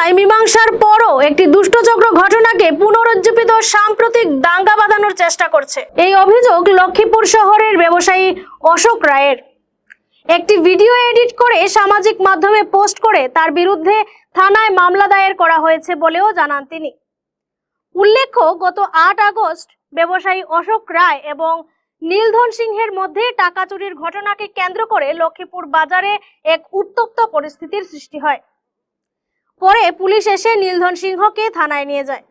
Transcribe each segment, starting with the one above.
রায় মীমাংসার পরও একটি দুষ্টচক্র ঘটনাকে পুনরুজ্জীবিত সাম্প্রতিক দাঙ্গা বাঁধানোর চেষ্টা করছে। এই অভিযোগ লক্ষ্মীপুর শহরের ব্যবসায়ী অশোক রায়ের। একটি ভিডিও এডিট করে সামাজিক মাধ্যমে পোস্ট করে তার বিরুদ্ধে থানায় মামলা দায়ের করা হয়েছে বলেও জানান তিনি। উল্লেখ্য, গত 8 আগস্ট ব্যবসায়ী অশোক রায় এবং নীলধন সিংহের মধ্যে টাকা চুরির ঘটনাকে কেন্দ্র করে লক্ষ্মীপুর বাজারে এক উত্তপ্ত পরিস্থিতির সৃষ্টি হয়। পরে পুলিশ এসে নীলধন সিংহকে থানায় নিয়ে যায়।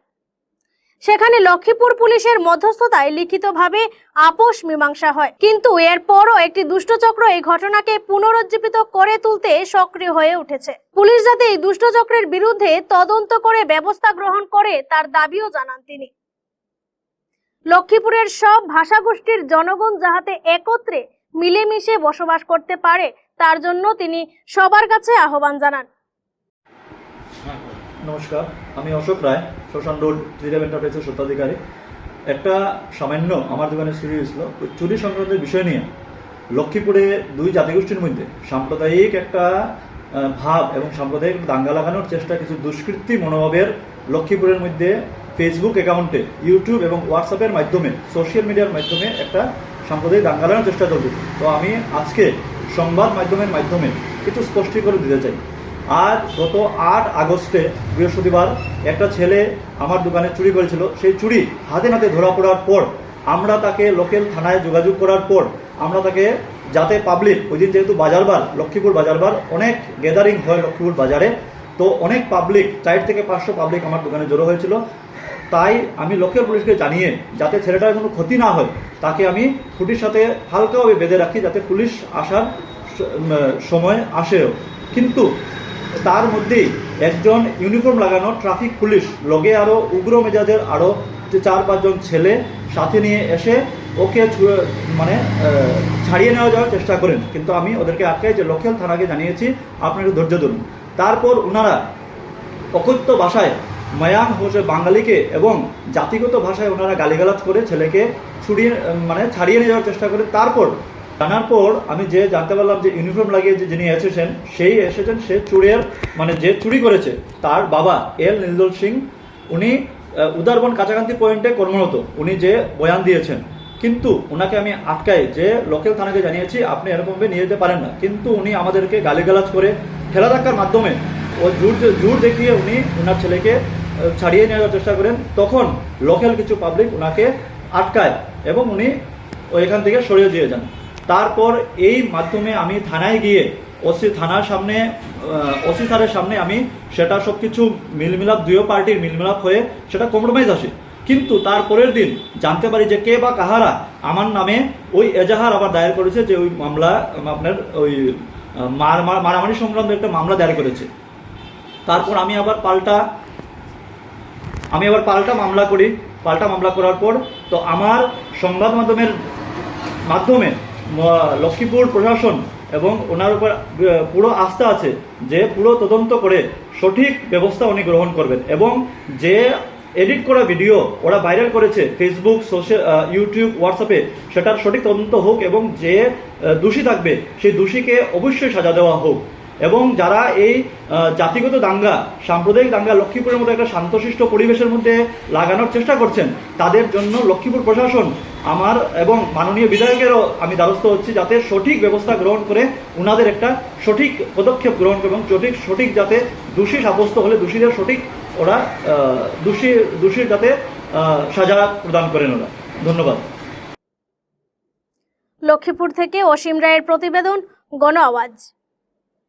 সেখানে লক্ষ্মীপুর পুলিশের মধ্যস্থতায় লিখিতভাবে আপোষ মীমাংসা হয়, কিন্তু এরপরও একটি দুষ্টচক্র এই ঘটনাকে পুনরুজ্জীবিত করে তুলতে সক্রিয় হয়ে উঠেছে। পুলিশ যাতে এই দুষ্টচক্রের বিরুদ্ধে তদন্ত করে ব্যবস্থা গ্রহণ করে তার দাবিও জানান তিনি। লক্ষ্মীপুরের সব ভাষাগোষ্ঠীর জনগণ যাতে একত্রে মিলেমিশে বসবাস করতে পারে তার জন্য তিনি সবার কাছে আহ্বান জানান। নমস্কার, আমি অশোক রায়, শ্মশান রোড ত্রিদেব এন্টারপ্রাইজের স্বত্বাধিকারী। একটা সামান্য আমার দোকানে চুরি হয়েছিল। চুরি সংক্রান্ত বিষয় নিয়ে লক্ষ্মীপুরে দুই জাতিগোষ্ঠীর মধ্যে সাম্প্রদায়িক একটা ভাব এবং সাম্প্রদায়িক দাঙ্গা লাগানোর চেষ্টা কিছু দুষ্কৃতী মনোভাবের লক্ষ্মীপুরের মধ্যে ফেসবুক অ্যাকাউন্টে, ইউটিউব এবং হোয়াটসঅ্যাপের মাধ্যমে, সোশ্যাল মিডিয়ার মাধ্যমে একটা সাম্প্রদায়িক দাঙ্গা লাগানোর চেষ্টা চলছে। তো আমি আজকে সংবাদ মাধ্যমের মাধ্যমে কিছু স্পষ্টীকরণ দিতে চাই। আর গত 8 আগস্টে বৃহস্পতিবার একটা ছেলে আমার দোকানে চুরি করেছিল। সেই চুরি হাতে নাতে ধরা পড়ার পর আমরা তাকে লোকাল থানায় যোগাযোগ করার পর আমরা তাকে, যাতে পাবলিক, ওই দিন যেহেতু বাজারবার, লক্ষ্মীপুর বাজারবার, অনেক গ্যাদারিং হয় লক্ষ্মীপুর বাজারে, তো অনেক পাবলিক, 4 থেকে 500 পাবলিক আমার দোকানে জড়ো হয়েছিল। তাই আমি লোকাল পুলিশকে জানিয়ে যাতে ছেলেটার কোনো ক্ষতি না হয় তাকে আমি খুঁটির সাথে হালকাভাবে বেঁধে রাখি, যাতে পুলিশ আসার সময় আসেও। কিন্তু তার মধ্যেই একজন ইউনিফর্ম লাগানো ট্রাফিক পুলিশ লগে আরও উগ্র মেজাজের আরও 4-5 জন ছেলে সাথে নিয়ে এসে ওকে ছাড়িয়ে নেওয়া যাওয়ার চেষ্টা করেন। কিন্তু আমি ওদেরকে আটকাই, যে লোকাল থানাকে জানিয়েছি আপনারা ধৈর্য ধরুন। তারপর ওনারা অকথ্য ভাষায় মায়ান হোসে বাঙালিকে এবং জাতিগত ভাষায় ওনারা গালিগালাজ করে ছেলেকে ছাড়িয়ে নিয়ে যাওয়ার চেষ্টা করেন। তারপর জানার পর আমি যে জানতে পারলাম যে ইউনিফর্ম লাগিয়ে যিনি এসেছেন, সে যে চুরি করেছে তার বাবা এল নীলধন সিং। উনি উদারবন কাছাকাছি পয়েন্টে কর্মরত, উনি যে বয়ান দিয়েছেন। কিন্তু ওনাকে আমি আটকাই, যে লোকাল থানাকে জানিয়েছি আপনি এরকমভাবে নিয়ে যেতে পারেন না। কিন্তু উনি আমাদেরকে গালিগালাজ করে ঠেলা ধাক্কার মাধ্যমে ও জোর দেখিয়ে উনি ওনার ছেলেকে ছাড়িয়ে নেওয়ার চেষ্টা করেন। তখন লোকাল কিছু পাবলিক ওনাকে আটকায় এবং উনি ওইখান থেকে সরিয়ে দিয়ে যান। তারপর এই মাধ্যমে আমি থানায় গিয়ে ওসি স্যারের সামনে আমি সেটা সব কিছু মিলমিলাপ, দুই পার্টির মিলমিলাপ হয়ে সেটা কম্প্রোমাইজ আসে। কিন্তু তারপরের দিন জানতে পারি যে কে বা কাহারা আমার নামে ওই এজাহার আবার দায়ের করেছে, যে ওই মামলা আপনার ওই মারামারি সংক্রান্ত একটা মামলা দায়ের করেছে। তারপর আমি আবার পাল্টা মামলা করি। পাল্টা মামলা করার পর তো আমার সংবাদ মাধ্যমে লক্ষ্মীপুর প্রশাসন এবং ওনার উপর পুরো আস্থা আছে যে পুরো তদন্ত করে সঠিক ব্যবস্থা উনি গ্রহণ করবেন। এবং যে এডিট করা ভিডিও ওরা ভাইরাল করেছে ফেসবুক, ইউটিউব, হোয়াটসঅ্যাপে, সেটার সঠিক তদন্ত হোক এবং যে দোষী থাকবে সেই দোষীকে অবশ্যই সাজা দেওয়া হোক। এবং যারা এই জাতিগত দাঙ্গা, সাম্প্রদায়িক দাঙ্গা লক্ষ্মীপুরের মতো একটা শান্তশিষ্ট পরিবেশের মধ্যে লাগানোর চেষ্টা করছেন, তাদের জন্য লক্ষ্মীপুর প্রশাসন আমার এবং মাননীয় বিধায়কেরও আমি দ্বারস্থ হচ্ছি, যাতে সঠিক ব্যবস্থা গ্রহণ করে ওনাদের একটা সঠিক পদক্ষেপ গ্রহণ করে এবং সঠিক যাতে দোষী সাব্যস্ত হলে দোষীদের সঠিক ওরা দোষীর যাতে সাজা প্রদান করেন ওরা। ধন্যবাদ। লক্ষ্মীপুর থেকে অসীম রায়ের প্রতিবেদন, গণ আওয়াজ।